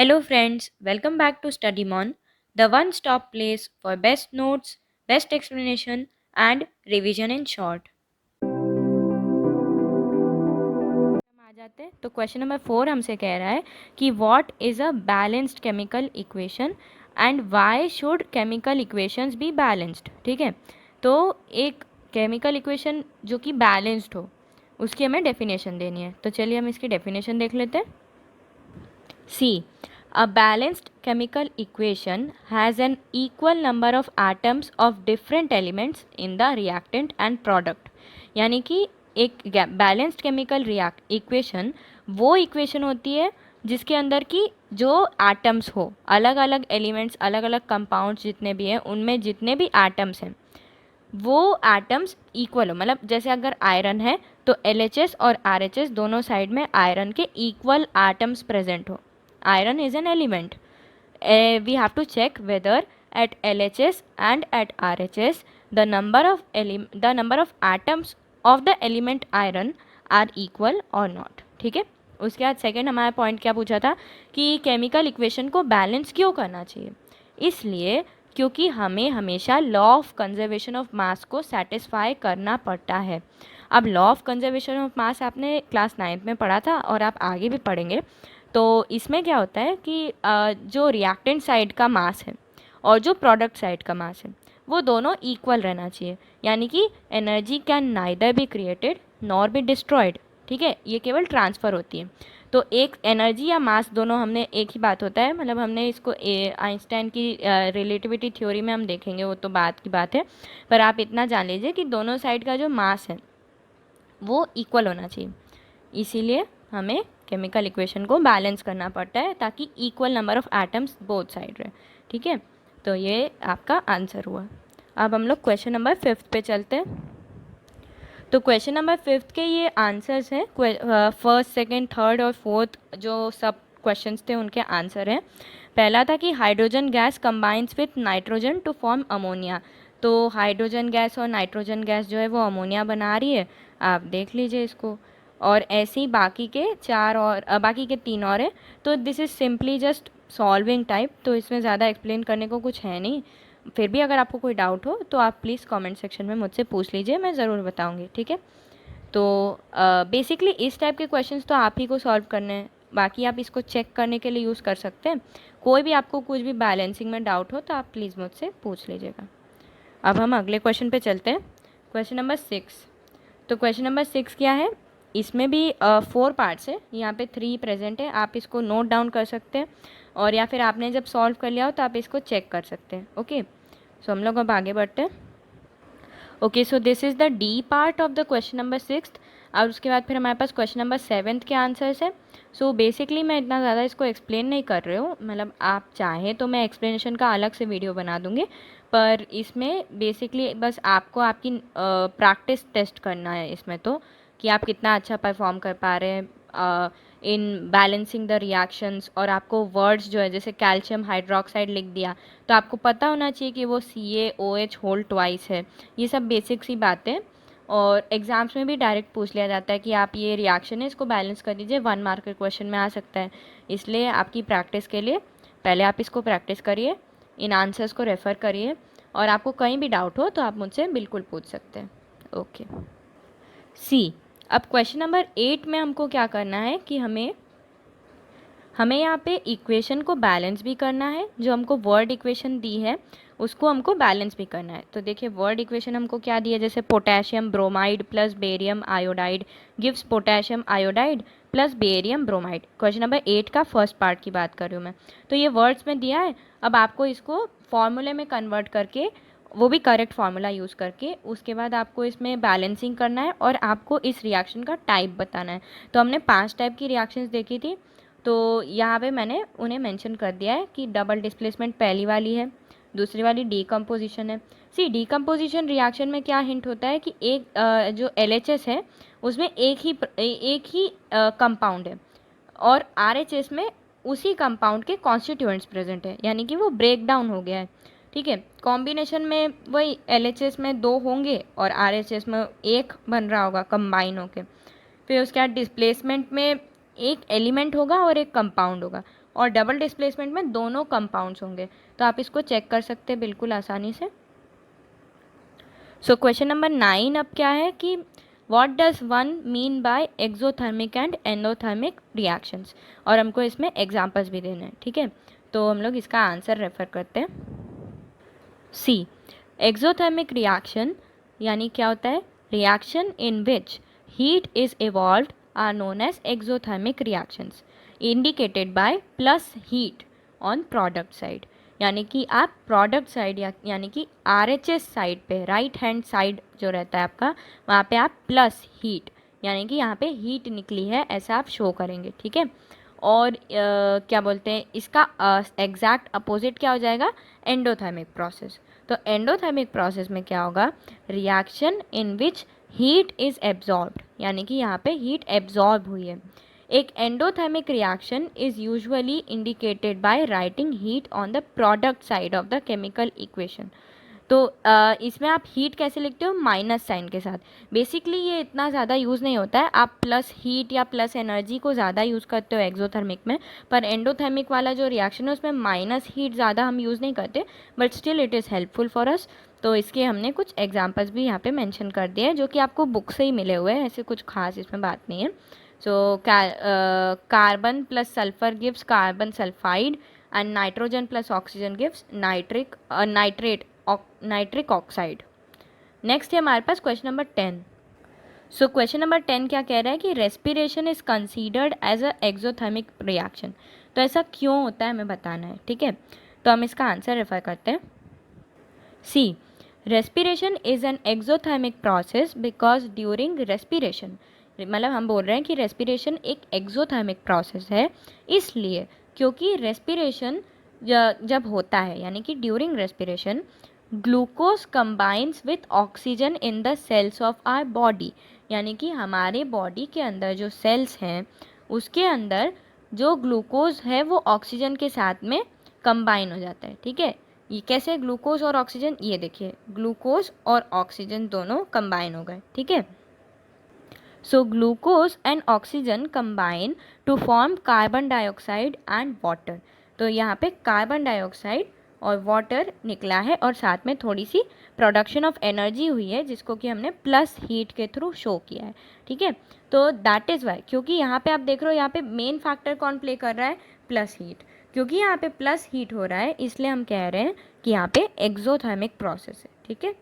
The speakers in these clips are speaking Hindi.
Hello, friends. Welcome back to StudyMon, the one stop place for best notes, best explanation, and revision in short. हम आ जाते हैं तो क्वेश्चन नंबर 4 हमसे कह रहा है कि what is a balanced chemical equation and why should chemical equations be balanced. ठीक है, तो एक केमिकल इक्वेशन जो कि बैलेंस्ड हो उसकी हमें डेफिनेशन देनी है। तो चलिए हम इसकी डेफिनेशन देख लेते हैं। C. A balanced chemical equation has an equal number of atoms of different elements in the reactant and product। यानी कि एक बैलेंस्ड केमिकल इक्वेशन वो इक्वेशन होती है जिसके अंदर की जो एटम्स हो, अलग अलग एलिमेंट्स, अलग अलग कंपाउंड्स जितने भी हैं उनमें जितने भी एटम्स हैं वो एटम्स इक्वल हो। मतलब जैसे अगर आयरन है तो LHS और RHS दोनों साइड में आयरन के इक्वल एटम्स प्रेजेंट हो। Iron is an element. We have to check whether at LHS and at RHS the number of atoms of the element iron are equal or not। ठीक है, उसके बाद सेकेंड हमारा पॉइंट क्या पूछा था कि केमिकल इक्वेशन को बैलेंस क्यों करना चाहिए। इसलिए क्योंकि हमें हमेशा law of conservation of mass को सेटिस्फाई करना पड़ता है। अब law of conservation of mass आपने क्लास 9th में पढ़ा था और आप आगे भी पढ़ेंगे। तो इसमें क्या होता है कि जो रिएक्टेंट साइड का मास है और जो प्रोडक्ट साइड का मास है वो दोनों इक्वल रहना चाहिए। यानी कि energy can neither be created nor be destroyed. ठीक है, ये केवल ट्रांसफ़र होती है। तो एक एनर्जी या मास दोनों हमने एक ही बात होता है। मतलब हमने इसको आइंस्टाइन की रिलेटिविटी थ्योरी में हम देखेंगे, वो तो बात की बात है। पर आप इतना जान लीजिए कि दोनों साइड का जो मास है वो इक्वल होना चाहिए। इसीलिए हमें केमिकल इक्वेशन को बैलेंस करना पड़ता है ताकि equal number of atoms both side रहे। ठीक है, तो ये आपका आंसर हुआ। अब हम लोग क्वेश्चन नंबर 5 पे चलते हैं। तो क्वेश्चन नंबर 5 के ये आंसर्स हैं। फर्स्ट, सेकंड, थर्ड और फोर्थ जो सब क्वेश्चंस थे उनके आंसर हैं। पहला था कि hydrogen gas combines with nitrogen to form ammonia. तो हाइड्रोजन गैस और नाइट्रोजन गैस जो है वो अमोनिया बना रही है, आप देख लीजिए इसको। और ऐसे ही बाकी के बाकी के 3 और हैं। तो this is simply just solving type, तो इसमें ज़्यादा एक्सप्लेन करने को कुछ है नहीं। फिर भी अगर आपको कोई डाउट हो तो आप प्लीज़ कमेंट सेक्शन में मुझसे पूछ लीजिए, मैं ज़रूर बताऊंगी। ठीक है, तो बेसिकली इस टाइप के क्वेश्चंस तो आप ही को सॉल्व करने हैं। बाकी आप इसको चेक करने के लिए यूज़ कर सकते हैं। कोई भी आपको कुछ भी बैलेंसिंग में डाउट हो तो आप प्लीज़ मुझसे पूछ लीजिएगा। अब हम अगले क्वेश्चन पे चलते हैं, क्वेश्चन नंबर 6। तो क्वेश्चन नंबर 6 क्या है, इसमें भी 4 पार्ट्स है। यहाँ पे 3 प्रेजेंट है, आप इसको नोट डाउन कर सकते हैं और या फिर आपने जब सॉल्व कर लिया हो तो आप इसको चेक कर सकते हैं। ओके, सो हम लोग अब आगे बढ़ते हैं। Okay, so this is the D part of the question number 6। और उसके बाद फिर हमारे पास क्वेश्चन नंबर 7 के आंसर्स है। सो बेसिकली मैं इतना ज़्यादा इसको एक्सप्लेन नहीं कर रही हूँ। मतलब आप चाहें तो मैं एक्सप्लेनेशन का अलग से वीडियो बना दूँगी, पर इसमें बेसिकली बस आपको आपकी प्रैक्टिस टेस्ट करना है इसमें, तो कि आप कितना अच्छा परफॉर्म कर पा रहे हैं इन बैलेंसिंग द रिएक्शंस। और आपको वर्ड्स जो है जैसे कैल्शियम हाइड्रोक्साइड लिख दिया तो आपको पता होना चाहिए कि वो CaOH होल ट्वाइस है। ये सब बेसिक सी बातें। और एग्ज़ाम्स में भी डायरेक्ट पूछ लिया जाता है कि आप ये रिएक्शन है इसको बैलेंस कर दीजिए, 1 मार्क के क्वेश्चन में आ सकता है। इसलिए आपकी प्रैक्टिस के लिए पहले आप इसको प्रैक्टिस करिए, इन आंसर्स को रेफ़र करिए और आपको कहीं भी डाउट हो तो आप मुझसे बिल्कुल पूछ सकते हैं। ओके, सी। अब क्वेश्चन नंबर 8 में हमको क्या करना है कि हमें यहाँ पे इक्वेशन को बैलेंस भी करना है। जो हमको वर्ड इक्वेशन दी है उसको हमको बैलेंस भी करना है। तो देखिए वर्ड इक्वेशन हमको क्या दी है, जैसे potassium bromide plus barium iodide gives potassium iodide plus barium bromide. Question number 8 का फर्स्ट पार्ट की बात कर रही हूँ मैं। तो ये वर्ड्स में दिया है, अब आपको इसको फॉर्मूले में कन्वर्ट करके, वो भी करेक्ट फार्मूला यूज़ करके, उसके बाद आपको इसमें बैलेंसिंग करना है और आपको इस रिएक्शन का टाइप बताना है। तो हमने 5 टाइप की रिएक्शंस देखी थी, तो यहाँ पे मैंने उन्हें मेंशन कर दिया है कि डबल डिस्प्लेसमेंट पहली वाली है, दूसरी वाली डीकम्पोजिशन है। सी, डीकम्पोजिशन रिएक्शन में क्या हिंट होता है कि एक जो LHS है उसमें एक ही कंपाउंड है और RHS में उसी कंपाउंड के कॉन्स्टिट्यूएंट्स प्रेजेंट है, यानी कि वो ब्रेक डाउन हो गया है। ठीक है, कॉम्बिनेशन में वही LHS में 2 होंगे और RHS में 1 बन रहा होगा कंबाइन होके। फिर उसके बाद डिस्प्लेसमेंट में एक एलिमेंट होगा और एक कंपाउंड होगा। और डबल डिस्प्लेसमेंट में दोनों कंपाउंड्स होंगे। तो आप इसको चेक कर सकते हैं बिल्कुल आसानी से। सो क्वेश्चन नंबर 9 अब क्या है कि what does one mean by exothermic and endothermic reactions, और हमको इसमें एग्जांपल्स भी देने हैं, ठीक है। तो हम लोग इसका आंसर रेफर करते हैं। सी, एक्सोथर्मिक रिएक्शन यानी क्या होता है, reaction in which heat is evolved are known as exothermic reactions indicated by plus heat on product side. यानी कि आप प्रोडक्ट साइड यानी कि RHS साइड पे, राइट हैंड साइड जो रहता है आपका, वहाँ पे आप प्लस हीट यानी कि यहाँ पे हीट निकली है ऐसा आप शो करेंगे, ठीक है। और क्या बोलते हैं, इसका एग्जैक्ट अपोजिट क्या हो जाएगा, एंडोथर्मिक प्रोसेस। तो एंडोथर्मिक प्रोसेस में क्या होगा, reaction in which heat is absorbed, यानी कि यहाँ पे हीट एब्जॉर्ब हुई है। एक endothermic reaction is usually indicated by writing heat on the product side of the chemical equation. तो इसमें आप हीट कैसे लिखते हो, माइनस साइन के साथ। बेसिकली ये इतना ज़्यादा यूज़ नहीं होता है, आप प्लस हीट या प्लस एनर्जी को ज़्यादा यूज़ करते हो एक्सोथर्मिक में, पर एंडोथर्मिक वाला जो रिएक्शन है उसमें माइनस हीट ज़्यादा हम यूज़ नहीं करते, but still it is helpful for us. तो इसके हमने कुछ एग्जाम्पल्स भी यहाँ पे मेंशन कर दिए हैं जो कि आपको बुक से ही मिले हुए हैं, ऐसे कुछ खास इसमें बात नहीं है। So carbon plus sulphur gives carbon sulphide and nitrogen plus oxygen gives nitric oxide. Next है हमारे पास question number 10। So question number 10 क्या कह रहा है कि respiration is considered as a exothermic reaction. तो ऐसा क्यों होता है हमें बताना है, ठीक है। तो हम इसका आंसर रेफर करते हैं। See, respiration is an exothermic process because during respiration, मतलब हम बोल रहे हैं कि रेस्पिरेशन एक एक्सोथर्मिक प्रोसेस है इसलिए क्योंकि रेस्पिरेशन जब होता है यानी कि during respiration glucose combines with oxygen in the cells of our body, यानी कि हमारे बॉडी के अंदर जो सेल्स हैं उसके अंदर जो ग्लूकोज है वो ऑक्सीजन के साथ में कंबाइन हो जाता है, ठीक है। ये कैसे, ग्लूकोज और ऑक्सीजन, ये देखिए ग्लूकोज और ऑक्सीजन दोनों कंबाइन हो गए, ठीक है। So glucose and oxygen combine to form carbon dioxide and water. तो यहाँ पे कार्बन डाइऑक्साइड और वाटर निकला है और साथ में थोड़ी सी प्रोडक्शन ऑफ एनर्जी हुई है जिसको कि हमने प्लस हीट के थ्रू शो किया है, ठीक है। तो दैट इज़ वाई, क्योंकि यहाँ पे आप देख रहे हो यहाँ पे मेन फैक्टर कौन प्ले कर रहा है, प्लस हीट। क्योंकि यहाँ पे प्लस हीट हो रहा है इसलिए हम कह रहे हैं कि यहाँ पे एक्सोथर्मिक प्रोसेस है, ठीक है।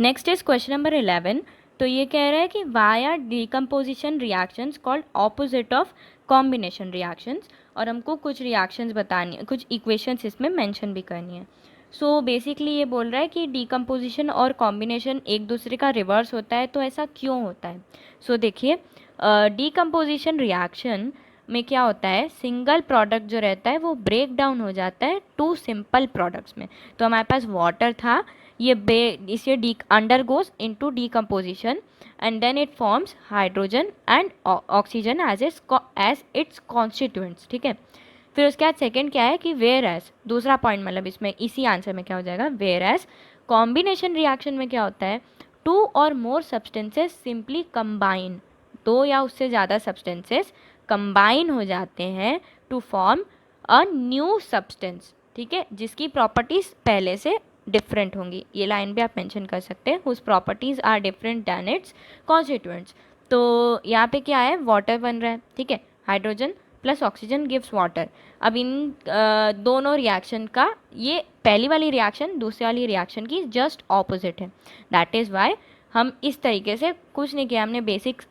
Next is question number 11। तो ये कह रहा है कि why are decomposition reactions called opposite of combination reactions, और हमको कुछ रिएक्शंस बतानी है, कुछ इक्वेशंस इसमें मेंशन भी करनी है। सो बेसिकली ये बोल रहा है कि डिकम्पोजिशन और कॉम्बिनेशन एक दूसरे का रिवर्स होता है, तो ऐसा क्यों होता है। सो देखिए, डिकम्पोजिशन रिएक्शन में क्या होता है, सिंगल प्रोडक्ट जो रहता है वो ब्रेक डाउन हो जाता है टू सिंपल प्रोडक्ट्स में। तो हमारे पास वाटर था, ये इसे undergoes into decomposition and then it forms hydrogen and oxygen as its constituents, ठीक है। फिर उसके बाद सेकंड क्या है कि वेयर एज, दूसरा पॉइंट मतलब इसमें इसी आंसर में क्या हो जाएगा, वेयर एज कॉम्बिनेशन रिएक्शन में क्या होता है, टू और मोर सब्सटेंसेस सिंपली कंबाइन, दो या उससे ज़्यादा सब्सटेंसेस कंबाइन हो जाते हैं to form a new substance, ठीक है, जिसकी प्रॉपर्टीज पहले से डिफरेंट होंगी। ये लाइन भी आप मेंशन कर सकते हैं, whose properties are different than its constituents. तो यहाँ पे क्या है, वाटर बन रहा है, ठीक है, hydrogen plus oxygen gives water. अब इन दोनों रिएक्शन का, ये पहली वाली रिएक्शन दूसरी वाली रिएक्शन की जस्ट ऑपोजिट है। दैट इज़ वाई हम इस तरीके से कुछ नहीं किया, हमने बेसिक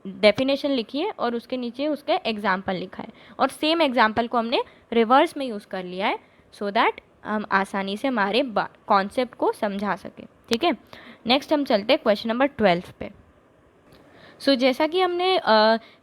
डेफिनेशन लिखी है और उसके नीचे उसके एग्जाम्पल लिखा है, और सेम एग्जाम्पल को हमने रिवर्स में यूज़ कर लिया है सो दैट हम आसानी से हमारे कॉन्सेप्ट को समझा सकें, ठीक है। नेक्स्ट हम चलते हैं क्वेश्चन नंबर 12 पे। सो जैसा कि हमने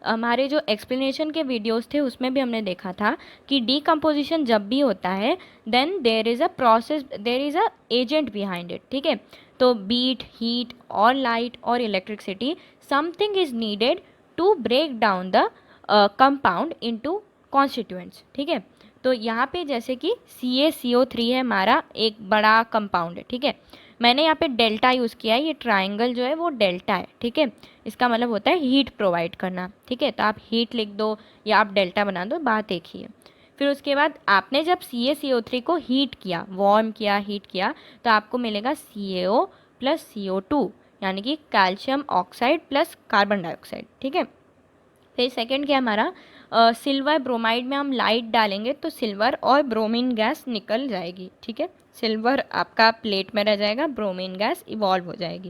हमारे जो एक्सप्लेनेशन के वीडियोस थे उसमें भी हमने देखा था कि डीकम्पोजिशन जब भी होता है then there is a process, there is a agent behind it, ठीक है। तो बीट, हीट और लाइट और electricity, something is needed to break down the compound into constituents, ठीक है। तो यहाँ पे जैसे कि CaCO3 है हमारा एक बड़ा कंपाउंड है, ठीक है। मैंने यहाँ पे डेल्टा यूज़ किया है, ये ट्राइंगल जो है वो डेल्टा है, ठीक है। इसका मतलब होता है हीट प्रोवाइड करना, ठीक है। तो आप हीट लिख दो या आप डेल्टा बना दो, बात एक ही है। फिर उसके बाद आपने जब CaCO3 को हीट किया, वार्म किया, हीट किया, तो आपको मिलेगा CaO प्लस CO2, यानी कि calcium oxide plus carbon dioxide, ठीक है। फिर सेकंड क्या हमारा, सिल्वर ब्रोमाइड में हम लाइट डालेंगे तो सिल्वर और ब्रोमीन गैस निकल जाएगी, ठीक है। सिल्वर आपका प्लेट में रह जाएगा, ब्रोमीन गैस इवॉल्व हो जाएगी।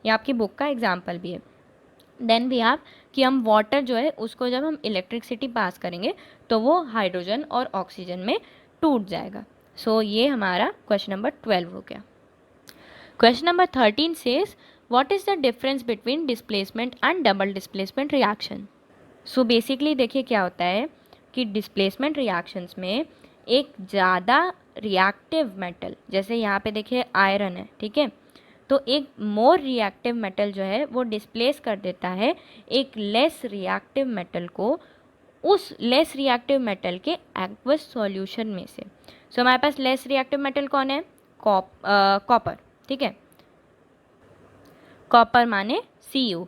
ये आपकी बुक का एग्जाम्पल भी है। देन भी आप कि हम वाटर जो है उसको जब हम इलेक्ट्रिसिटी पास करेंगे तो वो हाइड्रोजन और ऑक्सीजन में टूट जाएगा। सो ये हमारा क्वेश्चन नंबर 12 हो गया। Question number 13 says what is the difference between displacement and double displacement reaction. So basically देखिए क्या होता है कि डिस्प्लेसमेंट रिएक्शंस में एक ज़्यादा रिएक्टिव मेटल, जैसे यहाँ पे देखिए आयरन है, ठीक है, तो एक मोर रिएक्टिव मेटल जो है वो डिस्प्लेस कर देता है एक लेस रिएक्टिव मेटल को उस लेस रिएक्टिव मेटल के एक्वस सॉल्यूशन में से। सो हमारे पास लेस रिएक्टिव मेटल कौन है, कॉपर, ठीक है। कॉपर माने Cu।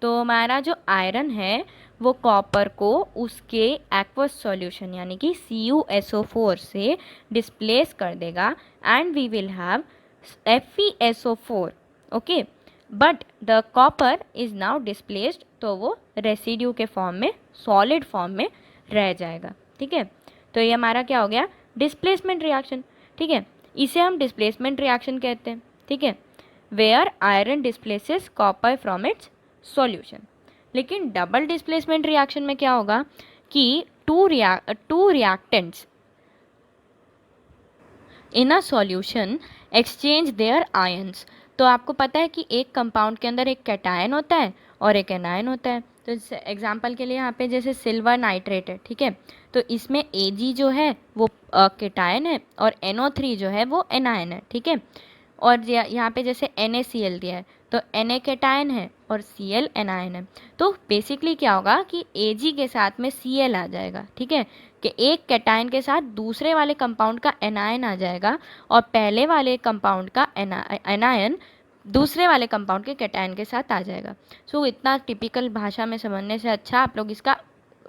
तो हमारा जो आयरन है वो कॉपर को उसके एक्वस सॉल्यूशन यानी कि CuSO4 से डिस्प्लेस कर देगा and we will have FeSO4, okay. But the copper is now displaced, तो वो रेसिड्यू के फॉर्म में, सॉलिड फॉर्म में रह जाएगा, ठीक है। तो ये हमारा क्या हो गया, डिस्प्लेसमेंट रिएक्शन, ठीक है। इसे हम डिस्प्लेसमेंट रिएक्शन कहते हैं, ठीक है, where iron displaces copper from its solution. लेकिन डबल डिस्प्लेसमेंट रिएक्शन में क्या होगा कि two reactants in a solution exchange their ions. तो आपको पता है कि एक कंपाउंड के अंदर एक कैटायन होता है और एक एनायन होता है। तो एग्जांपल के लिए यहाँ पे जैसे सिल्वर नाइट्रेट है, ठीक है, तो इसमें Ag जो है वो कैटायन है और NO3 जो है वो एनायन है, ठीक है। और यहाँ पे जैसे NaCl दिया है तो Na कैटायन है और Cl एनायन है। तो बेसिकली क्या होगा कि Ag के साथ में Cl आ जाएगा, ठीक है, कि एक कैटायन के साथ दूसरे वाले कंपाउंड का एनायन आ जाएगा और पहले वाले कंपाउंड का एनायन दूसरे वाले कंपाउंड के कैटायन के साथ आ जाएगा। सो इतना टिपिकल भाषा में समझने से अच्छा आप लोग इसका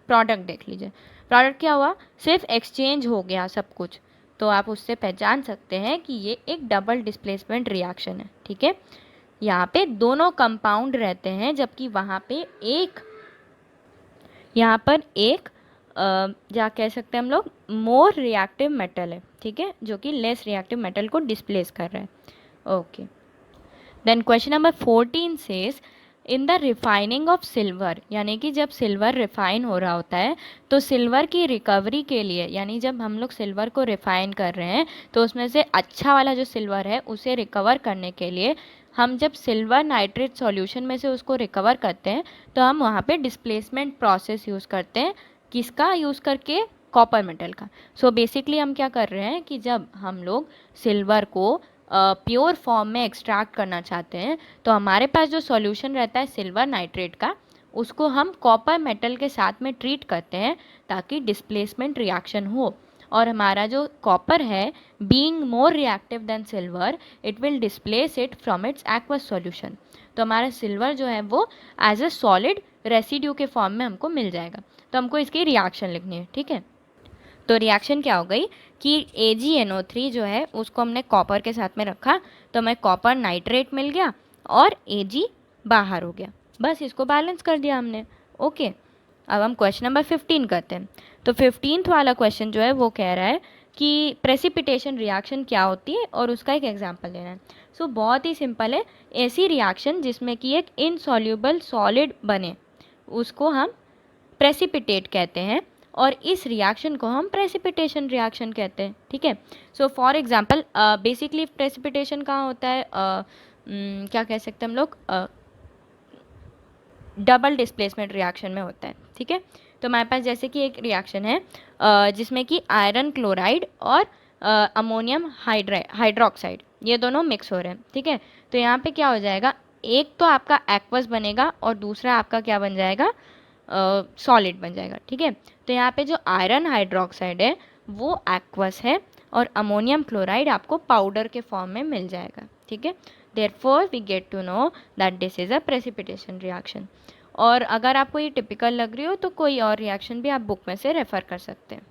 प्रोडक्ट देख लीजिए। प्रोडक्ट क्या हुआ, सिर्फ एक्सचेंज हो गया सब कुछ, तो आप उससे पहचान सकते हैं कि ये एक डबल डिस्प्लेसमेंट रिएक्शन है, ठीक है। यहाँ पे दोनों कंपाउंड रहते हैं जबकि वहाँ पे एक, यहाँ पर एक क्या कह सकते हैं हम लोग, मोर रिएक्टिव मेटल है, ठीक है, जो कि लेस रिएक्टिव मेटल को डिस्प्लेस कर रहा है, okay. Then question number 14 says in the refining of silver, यानी कि जब सिल्वर रिफाइन हो रहा होता है तो सिल्वर की रिकवरी के लिए, यानी जब हम लोग सिल्वर को रिफाइन कर रहे हैं तो उसमें से अच्छा वाला जो सिल्वर है उसे रिकवर करने के लिए हम जब सिल्वर नाइट्रेट सॉल्यूशन में से उसको रिकवर करते हैं तो हम वहाँ पे डिस्प्लेसमेंट प्रोसेस यूज़ करते हैं, किसका यूज़ करके, कॉपर मेटल का। सो बेसिकली हम क्या कर रहे हैं कि जब हम लोग सिल्वर को प्योर फॉर्म में एक्सट्रैक्ट करना चाहते हैं तो हमारे पास जो सॉल्यूशन रहता है सिल्वर नाइट्रेट का उसको हम कॉपर मेटल के साथ में ट्रीट करते हैं ताकि डिस्प्लेसमेंट रिएक्शन हो। और हमारा जो कॉपर है being more reactive than silver it will displace it from its aqueous solution. तो हमारा सिल्वर जो है वो एज ए सॉलिड रेसिड्यू के फॉर्म में हमको मिल जाएगा। तो हमको इसकी रिएक्शन लिखनी है, ठीक है। तो रिएक्शन क्या हो गई कि AgNO3 जो है उसको हमने कॉपर के साथ में रखा तो हमें कॉपर नाइट्रेट मिल गया और Ag बाहर हो गया, बस इसको बैलेंस कर दिया हमने, ओके। अब हम क्वेश्चन नंबर 15 करते हैं। तो 15th वाला क्वेश्चन जो है वो कह रहा है कि प्रेसिपिटेशन रिएक्शन क्या होती है और उसका एक एग्जाम्पल देना है। सो बहुत ही सिंपल है, ऐसी रिएक्शन जिसमें कि एक इनसॉल्यूबल सॉलिड बने उसको हम प्रेसिपिटेट कहते हैं और इस रिएक्शन को हम प्रेसिपिटेशन रिएक्शन कहते हैं, ठीक है। So for example basically precipitation कहाँ होता है, क्या कह सकते हैं हम लोग, डबल डिस्प्लेसमेंट रिएक्शन में होता है, ठीक है। तो हमारे पास जैसे कि एक रिएक्शन है जिसमें कि आयरन क्लोराइड और अमोनियम हाइड्रोक्साइड ये दोनों मिक्स हो रहे हैं, ठीक है। तो यहाँ पे क्या हो जाएगा, एक तो आपका एक्वस बनेगा और दूसरा आपका क्या बन जाएगा, सॉलिड बन जाएगा, ठीक है। तो यहाँ पे जो आयरन हाइड्रोक्साइड है वो एक्वस है और अमोनियम क्लोराइड आपको पाउडर के फॉर्म में मिल जाएगा, ठीक है, therefore we get to know that this is a precipitation reaction. और अगर आपको ये टिपिकल लग रही हो तो कोई और रिएक्शन भी आप बुक में से रेफ़र कर सकते हैं।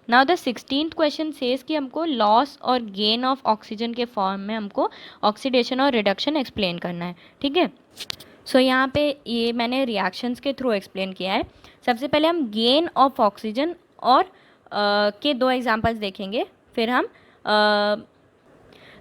Now the 16th question says कि हमको लॉस और गेन ऑफ ऑक्सीजन के फॉर्म में हमको ऑक्सीडेशन और रिडक्शन एक्सप्लेन करना है, ठीक है। सो यहाँ पे ये मैंने रिएक्शंस के थ्रू एक्सप्लेन किया है। सबसे पहले हम गेन ऑफ ऑक्सीजन और के दो एग्जांपल्स देखेंगे, फिर हम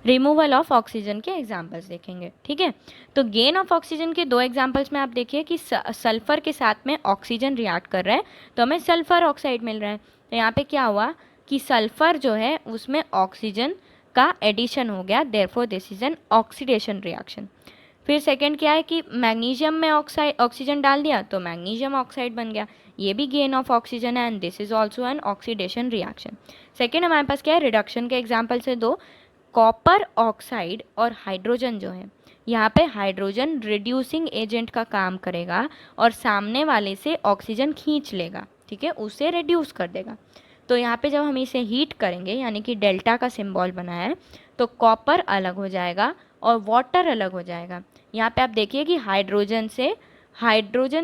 रिमूवल ऑफ ऑक्सीजन के एग्जांपल्स देखेंगे, ठीक है। तो गेन ऑफ ऑक्सीजन के दो एग्जांपल्स में आप देखिए कि सल्फर के साथ में ऑक्सीजन रिएक्ट कर रहा है तो हमें सल्फर ऑक्साइड मिल रहा है। तो यहाँ पे क्या हुआ कि सल्फर जो है उसमें ऑक्सीजन का एडिशन हो गया, therefore this is an oxidation reaction. फिर सेकंड क्या है कि मैग्नीशियम में ऑक्सीजन डाल दिया तो मैग्नीशियम ऑक्साइड बन गया, ये भी गेन ऑफ ऑक्सीजन है and this is also an oxidation reaction. Second हमारे पास क्या है, रिडक्शन के एग्जाम्पल से दो, कॉपर ऑक्साइड और हाइड्रोजन जो है, यहाँ पे हाइड्रोजन रिड्यूसिंग एजेंट का काम करेगा और सामने वाले से ऑक्सीजन खींच लेगा, ठीक है, उसे रिड्यूस कर देगा। तो यहाँ पे जब हम इसे हीट करेंगे यानी कि डेल्टा का सिंबल बना है तो कॉपर अलग हो जाएगा और वाटर अलग हो जाएगा। यहाँ पे आप देखिए कि हाइड्रोजन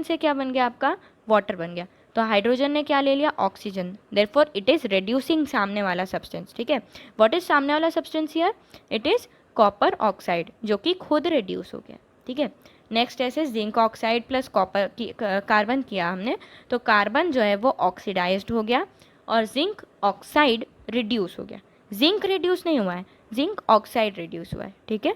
से क्या बन गया, आपका वाटर बन गया। तो हाइड्रोजन ने क्या ले लिया, oxygen, therefore it is reducing सामने वाला सब्सटेंस, ठीक है। व्हाट इज सामने वाला substance here, it is copper oxide जो कि खुद रिड्यूस हो गया, ठीक है। नेक्स्ट ऐसे जिंक ऑक्साइड प्लस कॉपर की कार्बन किया हमने तो कार्बन जो है वो ऑक्सीडाइज्ड हो गया और जिंक ऑक्साइड रिड्यूस हो गया। जिंक रिड्यूस नहीं हुआ है, जिंक ऑक्साइड रिड्यूस हुआ है, ठीक है।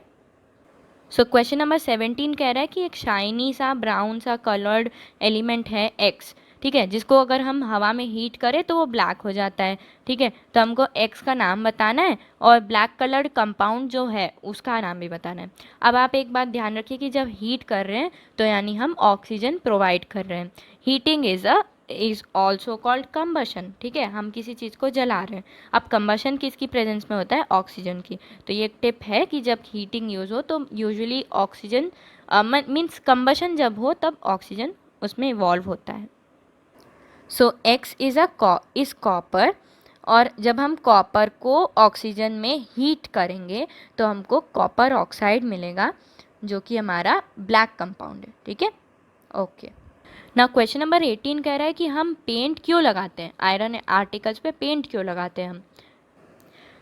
सो क्वेश्चन नंबर 17 कह रहा है कि एक शाइनी सा ब्राउन सा कलर्ड एलिमेंट है एक्स, ठीक है, जिसको अगर हम हवा में हीट करें तो वो ब्लैक हो जाता है, ठीक है। तो हमको एक्स का नाम बताना है और ब्लैक कलर्ड कंपाउंड जो है उसका नाम भी बताना है। अब आप एक बात ध्यान रखिए कि जब हीट कर रहे हैं तो यानी हम ऑक्सीजन प्रोवाइड कर रहे हैं। Heating is also called combustion, ठीक है, हम किसी चीज़ को जला रहे हैं। अब कंबशन किसकी प्रेजेंस में होता है, ऑक्सीजन की। तो ये एक टिप है कि जब हीटिंग यूज़ हो तो यूजुअली ऑक्सीजन मीन्स कंबशन जब हो तब ऑक्सीजन उसमें इवॉल्व होता है। सो एक्स इज़ कॉपर और जब हम कॉपर को ऑक्सीजन में हीट करेंगे तो हमको कॉपर ऑक्साइड मिलेगा जो कि हमारा ब्लैक कंपाउंड है, ठीक है, ओके। ना क्वेश्चन नंबर 18 कह रहा है कि हम पेंट क्यों लगाते हैं, आयरन आर्टिकल्स पे पेंट क्यों लगाते हैं हम।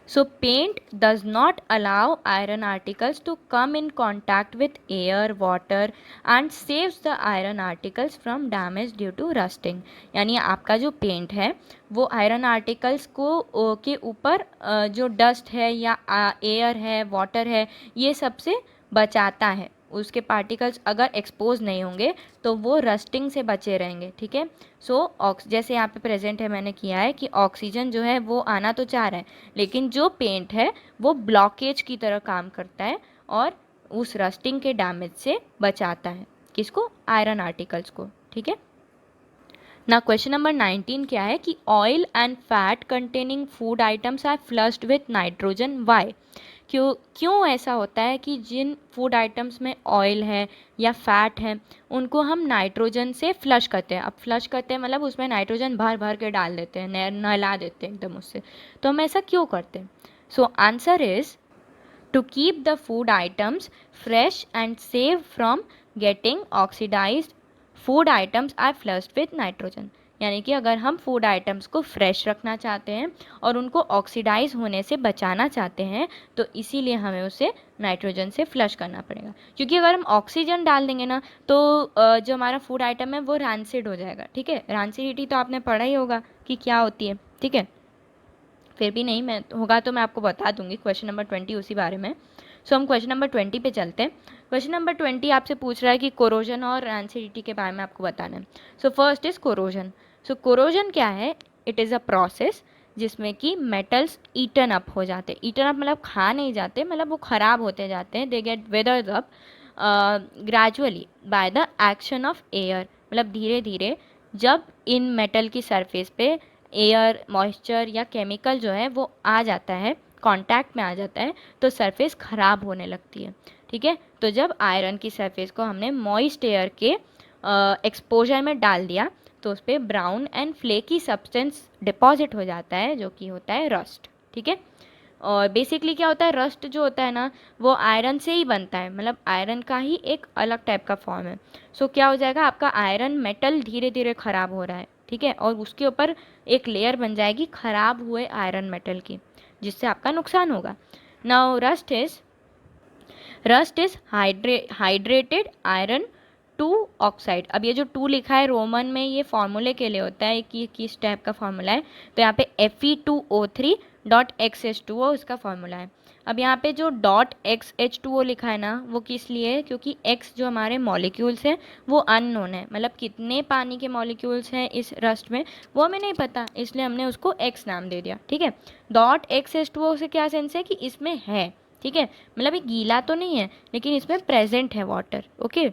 So paint does not allow iron articles to come in contact with air water and saves the iron articles from damage due to rusting. यानी आपका जो पेंट है वो आयरन आर्टिकल्स को के ऊपर जो डस्ट है या एयर है वाटर है ये सबसे बचाता है, उसके पार्टिकल्स अगर एक्सपोज नहीं होंगे तो वो रस्टिंग से बचे रहेंगे, ठीक है। सो जैसे यहाँ पे प्रेजेंट है मैंने किया है कि ऑक्सीजन जो है वो आना तो चाह रहा है लेकिन जो पेंट है वो ब्लॉकेज की तरह काम करता है और उस रस्टिंग के डैमेज से बचाता है, किसको, आयरन आर्टिकल्स को, ठीक है। ना क्वेश्चन नंबर 19 क्या है कि oil and fat containing food items are flushed with nitrogen, why. क्यों ऐसा होता है कि जिन फूड आइटम्स में ऑयल है या फैट है उनको हम नाइट्रोजन से फ्लश करते हैं। अब फ्लश करते हैं मतलब उसमें नाइट्रोजन भर भर के डाल देते हैं, नहला देते हैं एकदम उससे। तो हम ऐसा क्यों करते हैं, so answer is to keep the food items fresh and save from getting oxidized food items are flushed with nitrogen. यानी कि अगर हम फूड आइटम्स को फ्रेश रखना चाहते हैं और उनको ऑक्सीडाइज होने से बचाना चाहते हैं तो इसीलिए हमें उसे नाइट्रोजन से फ्लश करना पड़ेगा। क्योंकि अगर हम ऑक्सीजन डाल देंगे ना तो जो हमारा फूड आइटम है वो रैंसिड हो जाएगा, ठीक है। रैंसिडिटी तो आपने पढ़ा ही होगा कि क्या होती है, ठीक है। फिर भी नहीं मैं होगा तो मैं आपको बता दूंगी, क्वेश्चन नंबर 20 उसी बारे में। सो हम क्वेश्चन नंबर 20 पे चलते हैं। क्वेश्चन नंबर 20 आपसे पूछ रहा है कि कोरोजन और रैंसिडिटी के बारे में आपको बताना है। So first is corrosion. So corrosion क्या है, इट इज़ अ प्रोसेस जिसमें कि मेटल्स ईटन अप हो जाते हैं। ईटन अप मतलब खा नहीं जाते, मतलब वो ख़राब होते जाते हैं, they get weathered up gradually by the action of air. मतलब धीरे धीरे जब इन मेटल की सरफेस पे एयर मॉइस्चर या केमिकल जो है वो आ जाता है, कांटेक्ट में आ जाता है तो सरफेस ख़राब होने लगती है, ठीक है। तो जब आयरन की सरफेस को हमने मॉइस्ट एयर के एक्सपोजर में डाल दिया तो उस पर brown and flaky substance deposit हो जाता है जो कि होता है रस्ट, ठीक है, और बेसिकली क्या होता है, रस्ट जो होता है ना वो आयरन से ही बनता है, मतलब आयरन का ही एक अलग टाइप का फॉर्म है। सो क्या हो जाएगा, आपका आयरन मेटल धीरे धीरे ख़राब हो रहा है, ठीक है, और उसके ऊपर एक लेयर बन जाएगी ख़राब हुए आयरन मेटल की, जिससे आपका नुकसान होगा। Now rust is hydrated iron two oxide. अब ये जो टू लिखा है रोमन में, ये फॉर्मूले के लिए होता है कि किस टाइप का फॉर्मूला है। तो यहाँ पे Fe2O3.XH2O इसका फॉर्मूला है। अब यहाँ पे जो .XH2O लिखा है ना वो किस लिए है, क्योंकि X जो हमारे मॉलिक्यूल्स हैं वो अननोन है, मतलब कितने पानी के मॉलिक्यूल्स हैं इस रस्ट में वो हमें नहीं पता, इसलिए हमने उसको X नाम दे दिया, ठीक है। .XH2O से क्या सेंस है कि इसमें है, ठीक है, मतलब ये गीला तो नहीं है लेकिन इसमें प्रेजेंट है वाटर, ओके।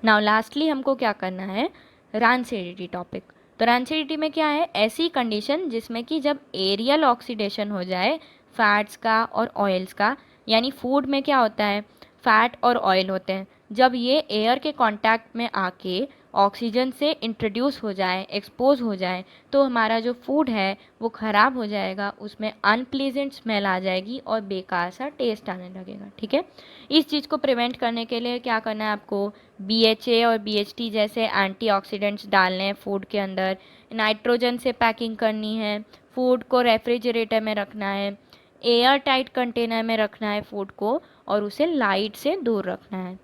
नाउ लास्टली हमको क्या करना है, रैंसिडिटी टॉपिक। तो रैंसिडिटी में क्या है, ऐसी कंडीशन जिसमें कि जब एरियल ऑक्सीडेशन हो जाए फैट्स का और ऑयल्स का, यानी फूड में क्या होता है, फैट और ऑयल होते हैं, जब ये एयर के कांटेक्ट में आके ऑक्सीजन से इंट्रोड्यूस हो जाए, एक्सपोज हो जाए, तो हमारा जो फूड है वो ख़राब हो जाएगा, उसमें अनप्लीजेंट स्मेल आ जाएगी और बेकार सा टेस्ट आने लगेगा, ठीक है। इस चीज़ को प्रिवेंट करने के लिए क्या करना है आपको, BHA और BHT जैसे एंटीऑक्सीडेंट्स डालने हैं फूड के अंदर, नाइट्रोजन से पैकिंग करनी है, फूड को रेफ्रिजरेटर में रखना है, एयर टाइट कंटेनर में रखना है फूड को, और उसे लाइट से दूर रखना है।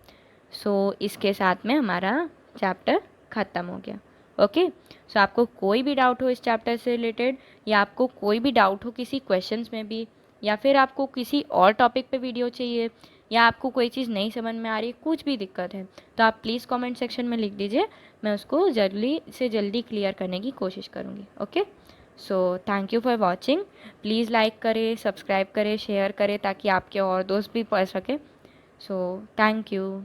सो इसके साथ में हमारा चैप्टर ख़त्म हो गया, ओके। सो आपको कोई भी डाउट हो इस चैप्टर से रिलेटेड, या आपको कोई भी डाउट हो किसी क्वेश्चंस में भी, या फिर आपको किसी और टॉपिक पे वीडियो चाहिए, या आपको कोई चीज़ नहीं समझ में आ रही, कुछ भी दिक्कत है तो आप प्लीज़ कमेंट सेक्शन में लिख दीजिए, मैं उसको जल्दी से जल्दी क्लियर करने की कोशिश करूँगी, okay. So thank you for watching. Please like करें, सब्सक्राइब करें, शेयर करें ताकि आपके और दोस्त भी पढ़ सकें। So thank you.